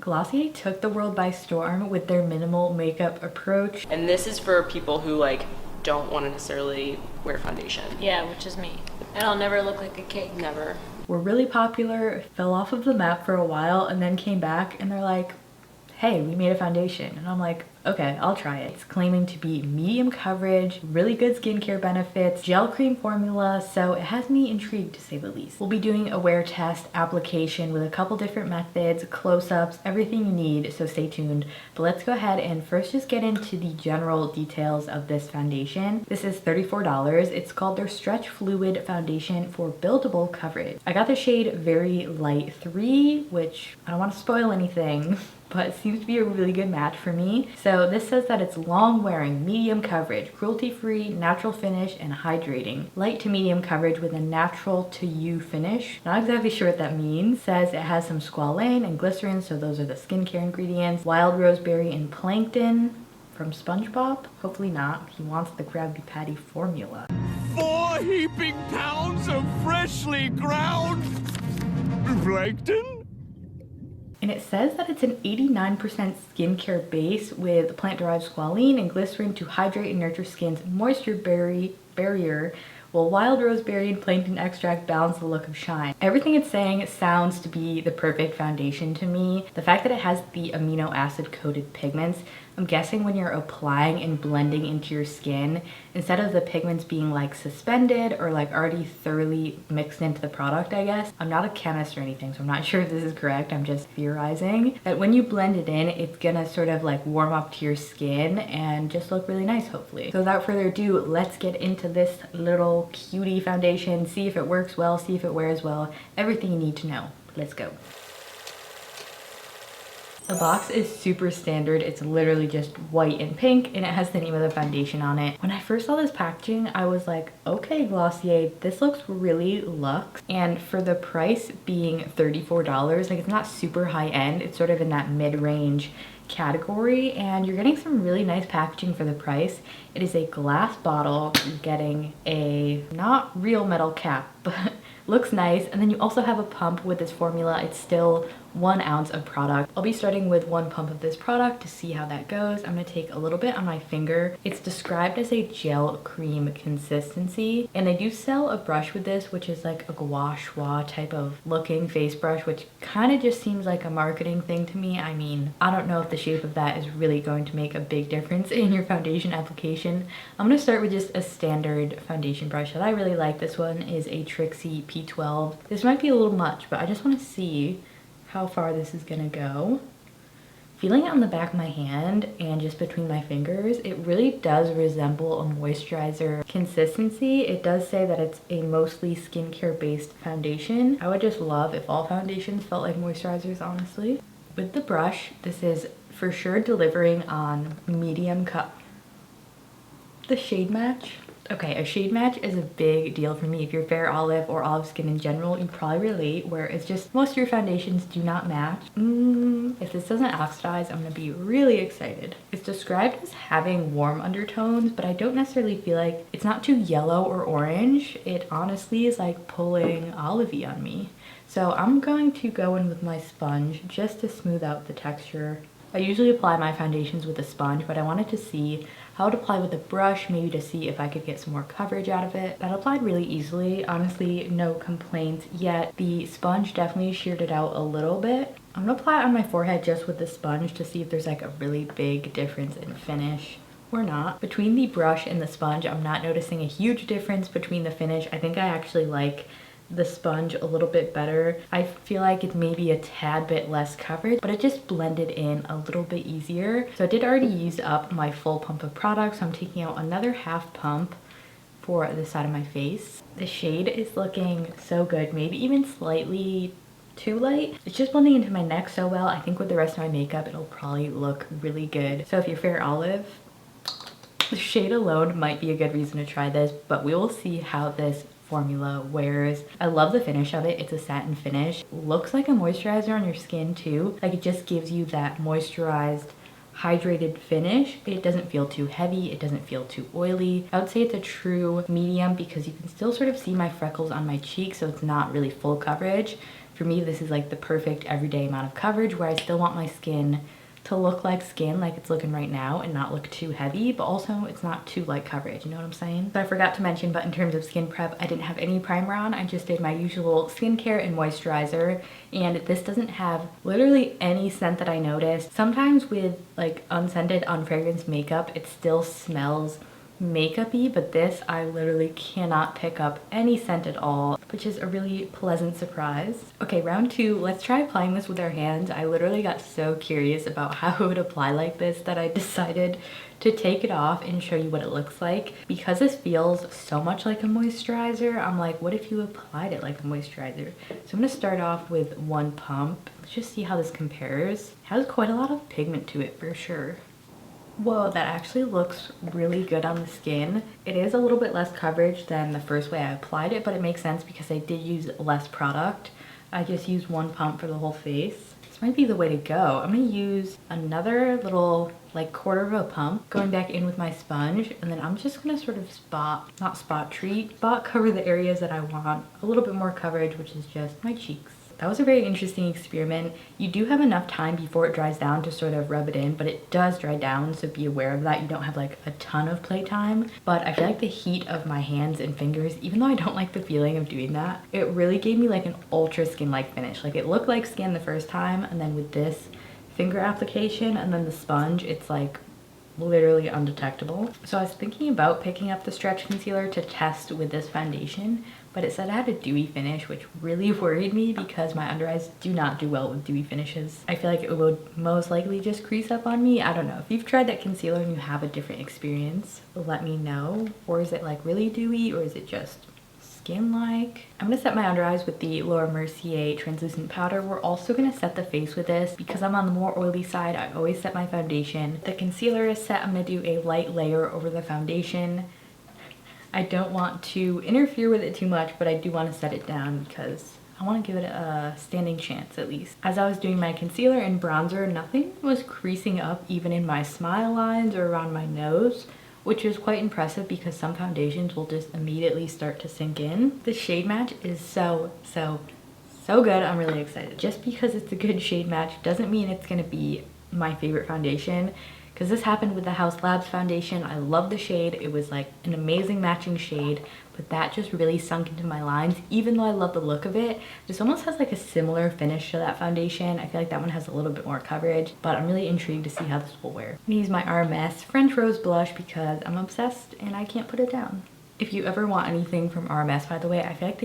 Glossier took the world by storm with their minimal makeup approach. And this is for people who like don't want to necessarily wear foundation. Yeah, which is me. And I'll never look like a cake. Never. Were really popular, fell off of the map for a while, and then came back and they're like, hey, we made a foundation. And I'm like, okay, I'll try it. It's claiming to be medium coverage, really good skincare benefits, gel cream formula, so it has me intrigued to say the least. We'll be doing a wear test application with a couple different methods, close-ups, everything you need, so stay tuned. But let's go ahead and first just get into the general details of this foundation. This is $34. It's called their Stretch Fluid Foundation for Buildable Coverage. I got the shade Very Light 3, which I don't want to spoil anything, but it seems to be a really good match for me. So this says that it's long wearing, medium coverage, cruelty-free, natural finish, and hydrating. Light to medium coverage with a natural to you finish. Not exactly sure what that means. Says it has some squalane and glycerin, so those are the skincare ingredients. Wild roseberry and plankton from SpongeBob. Hopefully not. He wants the Krabby Patty formula. 4 heaping pounds of freshly ground plankton? And it says that it's an 89% skincare base with plant-derived squalene and glycerin to hydrate and nurture skin's moisture barrier, while wild roseberry and plankton extract balance the look of shine. Everything it's saying sounds to be the perfect foundation to me. The fact that it has the amino acid coated pigments, I'm guessing when you're applying and blending into your skin, instead of the pigments being like suspended or like already thoroughly mixed into the product, I guess. I'm not a chemist or anything, so I'm not sure if this is correct. I'm just theorizing that when you blend it in, it's gonna sort of like warm up to your skin and just look really nice, hopefully. So without further ado, let's get into this little cutie foundation, see if it works well, see if it wears well, everything you need to know. Let's go. The box is super standard. It's literally just white and pink, and it has the name of the foundation on it. When I first saw this packaging, I was like, okay, Glossier, this looks really luxe. And for the price being $34, like it's not super high end, it's sort of in that mid-range category, and you're getting some really nice packaging for the price. It is a glass bottle. You're getting a not real metal cap, but looks nice. And then you also have a pump with this formula. It's still 1 ounce of product. I'll be starting with 1 pump of this product to see how that goes. I'm gonna take a little bit on my finger. It's described as a gel cream consistency, and they do sell a brush with this, which is like a gua sha type of looking face brush, which kind of just seems like a marketing thing to me. I mean, I don't know if the shape of that is really going to make a big difference in your foundation application. I'm gonna start with just a standard foundation brush that I really like. This one is a Trixie P12. This might be a little much, but I just want to see how far this is gonna go. Feeling it on the back of my hand and just between my fingers, it really does resemble a moisturizer consistency. It does say that it's a mostly skincare based foundation. I would just love if all foundations felt like moisturizers, honestly. With the brush, this is for sure delivering on medium cut. The shade match. Okay, a shade match is a big deal for me. If you're fair olive or olive skin in general, you probably relate, where it's just most of your foundations do not match. If this doesn't oxidize, I'm gonna be really excited. It's described as having warm undertones, but I don't necessarily feel like it's not too yellow or orange. It honestly is like pulling olivey on me. So I'm going to go in with my sponge just to smooth out the texture. I usually apply my foundations with a sponge, but I wanted to see how it applied with a brush, maybe to see if I could get some more coverage out of it. That applied really easily. Honestly, no complaints yet. The sponge definitely sheared it out a little bit. I'm gonna apply it on my forehead just with the sponge to see if there's like a really big difference in finish or not. Between the brush and the sponge, I'm not noticing a huge difference between the finish. I think I actually like the sponge a little bit better. I feel like it's maybe a tad bit less coverage, but it just blended in a little bit easier. So I did already use up my full pump of product, so I'm taking out another half pump for the side of my face. The shade is looking so good, maybe even slightly too light. It's just blending into my neck so well. I think with the rest of my makeup, it'll probably look really good. So if you're fair olive, the shade alone might be a good reason to try this, but we will see how this formula wears. I love the finish of it. It's a satin finish. Looks like a moisturizer on your skin too. Like it just gives you that moisturized, hydrated finish. It doesn't feel too heavy. It doesn't feel too oily. I would say it's a true medium because you can still sort of see my freckles on my cheeks, so it's not really full coverage. For me, this is like the perfect everyday amount of coverage where I still want my skin to look like skin, like it's looking right now, and not look too heavy, but also it's not too light coverage, you know what I'm saying? So I forgot to mention, but in terms of skin prep, I didn't have any primer on. I just did my usual skincare and moisturizer, and this doesn't have literally any scent that I noticed. Sometimes with like unscented, unfragranced makeup, it still smells makeup-y, but this I literally cannot pick up any scent at all, which is a really pleasant surprise. Okay, round two, let's try applying this with our hands. I literally got so curious about how it would apply like this that I decided to take it off and show you what it looks like. Because this feels so much like a moisturizer, I'm like, what if you applied it like a moisturizer? So I'm gonna start off with one pump. Let's just see how this compares. It has quite a lot of pigment to it for sure. Whoa, that actually looks really good on the skin. It is a little bit less coverage than the first way I applied it, but it makes sense because I did use less product. I just used one pump for the whole face. This might be the way to go. I'm gonna use another little like quarter of a pump, going back in with my sponge, and then I'm just gonna sort of spot cover the areas that I want a little bit more coverage, which is just my cheeks. That was a very interesting experiment. You do have enough time before it dries down to sort of rub it in, but it does dry down, so be aware of that. You don't have like a ton of playtime, but I feel like the heat of my hands and fingers, even though I don't like the feeling of doing that, it really gave me like an ultra skin-like finish. Like it looked like skin the first time, and then with this finger application and then the sponge, it's like literally undetectable. So I was thinking about picking up the stretch concealer to test with this foundation, but it said it had a dewy finish, which really worried me because my under eyes do not do well with dewy finishes. I feel like it would most likely just crease up on me. I don't know. If you've tried that concealer and you have a different experience, let me know. Or is it like really dewy, or is it just skin-like? I'm gonna set my under eyes with the Mercier translucent powder. We're also gonna set the face with this. Because I'm on the more oily side, I always set my foundation. The concealer is set. I'm gonna do a light layer over the foundation. I don't want to interfere with it too much, but I do want to set it down because I want to give it a standing chance at least. As I was doing my concealer and bronzer, nothing was creasing up even in my smile lines or around my nose, which is quite impressive because some foundations will just immediately start to sink in. The shade match is so good. I'm really excited. Just because it's a good shade match doesn't mean it's going to be my favorite foundation. Because this happened with the House Labs foundation. I love the shade. It was like an amazing matching shade, but that just really sunk into my lines. Even though I love the look of it, this almost has like a similar finish to that foundation. I feel like that one has a little bit more coverage, but I'm really intrigued to see how this will wear. I'm gonna use my RMS French Rose blush because I'm obsessed and I can't put it down. If you ever want anything from RMS, by the way, I feel like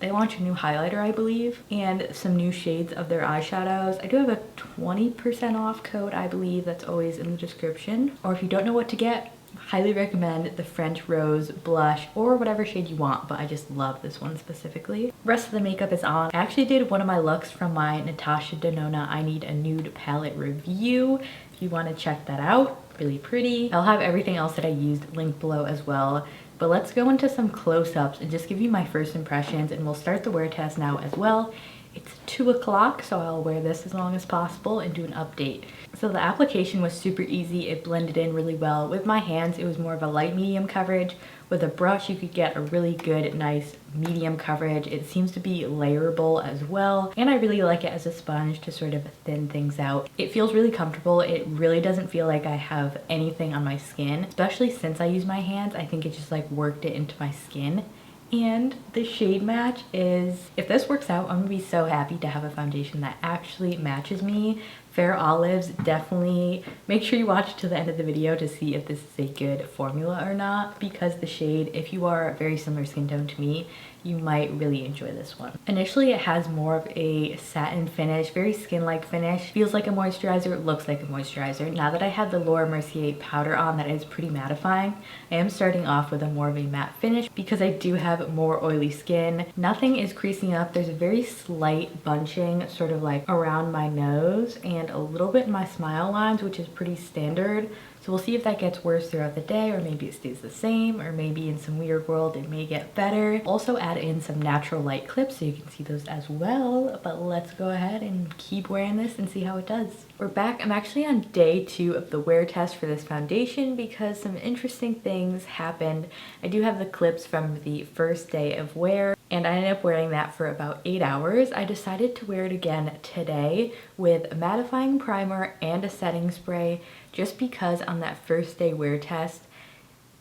they launched a new highlighter, I believe, and some new shades of their eyeshadows. I do have a 20% off code, I believe, that's always in the description. Or if you don't know what to get, highly recommend the French Rose blush or whatever shade you want, but I just love this one specifically. Rest of the makeup is on. I actually did one of my looks from my Natasha Denona I Need a Nude palette review. If you want to check that out, really pretty. I'll have everything else that I used linked below as well. But let's go into some close-ups and just give you my first impressions, and we'll start the wear test now as well. It's 2 o'clock, so I'll wear this as long as possible and do an update. So the application was super easy. It blended in really well. With my hands, it was more of a light medium coverage. With a brush, you could get a really good, nice medium coverage. It seems to be layerable as well. And I really like it as a sponge to sort of thin things out. It feels really comfortable. It really doesn't feel like I have anything on my skin, especially since I use my hands. I think it just like worked it into my skin. And the shade match is, if this works out, I'm gonna be so happy to have a foundation that actually matches me. Fair Olives, definitely make sure you watch to the end of the video to see if this is a good formula or not, because the shade, if you are very similar skin tone to me, you might really enjoy this one. Initially, it has more of a satin finish, very skin-like finish. Feels like a moisturizer, looks like a moisturizer. Now that I have the Mercier powder on that is pretty mattifying, I am starting off with a more of a matte finish because I do have more oily skin. Nothing is creasing up. There's a very slight bunching sort of like around my nose and a little bit in my smile lines, which is pretty standard. So we'll see if that gets worse throughout the day, or maybe it stays the same, or maybe in some weird world it may get better. Also add in some natural light clips so you can see those as well, but let's go ahead and keep wearing this and see how it does. We're back. I'm actually on day 2 of the wear test for this foundation because some interesting things happened. I do have the clips from the first day of wear. and I ended up wearing that for about 8 hours. I decided to wear it again today with a mattifying primer and a setting spray just because on that first day wear test,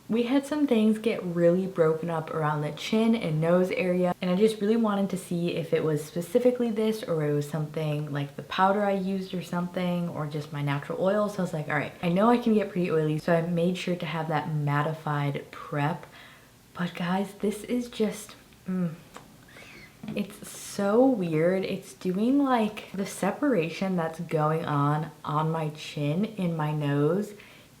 we had some things get really broken up around the chin and nose area, and I just really wanted to see if it was specifically this or it was something like the powder I used or something, or just my natural oil. So I was like, all right, I know I can get pretty oily, so I made sure to have that mattified prep. But guys, this is just, it's so weird. It's doing like the separation that's going on my chin in my nose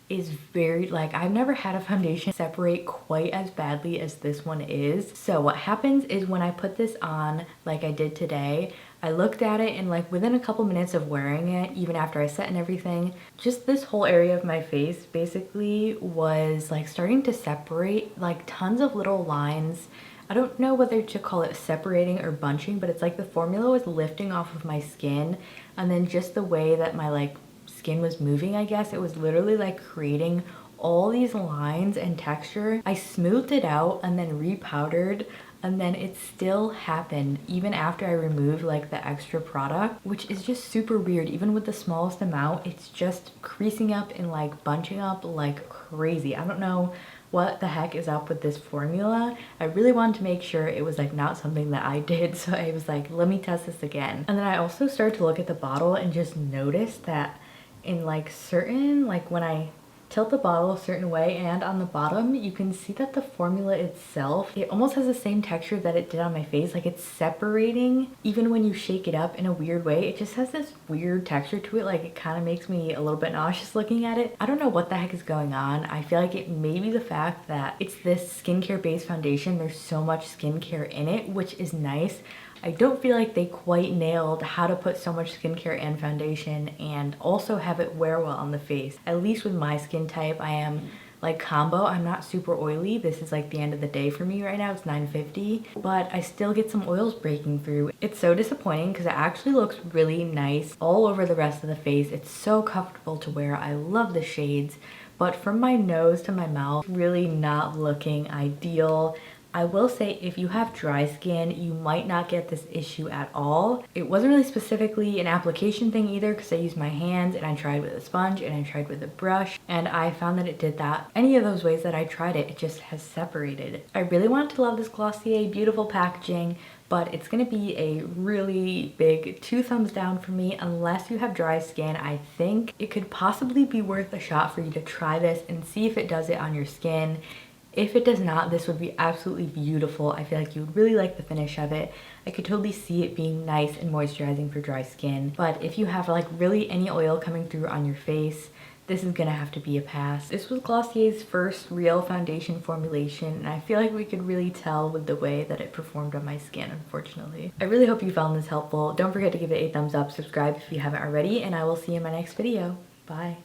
is very, like, I've never had a foundation separate quite as badly as this one is. So what happens is when I put this on like I did today, I looked at it and like within a couple minutes of wearing it, even after I set and everything, just this whole area of my face basically was like starting to separate, like tons of little lines. I don't know whether to call it separating or bunching, but it's like the formula was lifting off of my skin, and then just the way that my like skin was moving, I guess, it was literally like creating all these lines and texture. I smoothed it out and then repowdered, and then it still happened even after I removed like the extra product, which is just super weird. Even with the smallest amount, it's just creasing up and like bunching up like crazy. I don't know what the heck is up with this formula. I really wanted to make sure it was like not something that I did, so I was like, let me test this again. And then I also started to look at the bottle and just noticed that in like certain, like when I tilt the bottle a certain way and on the bottom, you can see that the formula itself, it almost has the same texture that it did on my face. Like it's separating even when you shake it up in a weird way. It just has this weird texture to it. Like it kind of makes me a little bit nauseous looking at it. I don't know what the heck is going on. I feel like it may be the fact that it's this skincare based foundation. There's so much skincare in it, which is nice. I don't feel like they quite nailed how to put so much skincare and foundation and also have it wear well on the face. At least with my skin type, I am like combo. I'm not super oily. This is like the end of the day for me right now. It's 9:50, but I still get some oils breaking through. It's so disappointing because it actually looks really nice all over the rest of the face. It's so comfortable to wear. I love the shades, but from my nose to my mouth, really not looking ideal. I will say if you have dry skin, you might not get this issue at all. It wasn't really specifically an application thing either because I used my hands and I tried with a sponge and I tried with a brush, and I found that it did that. Any of those ways that I tried it, it just has separated. I really want to love this Glossier, beautiful packaging, but it's gonna be a really big 2 thumbs down for me unless you have dry skin. I think it could possibly be worth a shot for you to try this and see if it does it on your skin. If it does not, this would be absolutely beautiful. I feel like you would really like the finish of it. I could totally see it being nice and moisturizing for dry skin. But if you have like really any oil coming through on your face, this is gonna have to be a pass. This was Glossier's first real foundation formulation, and I feel like we could really tell with the way that it performed on my skin, unfortunately. I really hope you found this helpful. Don't forget to give it a thumbs up, subscribe if you haven't already, and I will see you in my next video. Bye.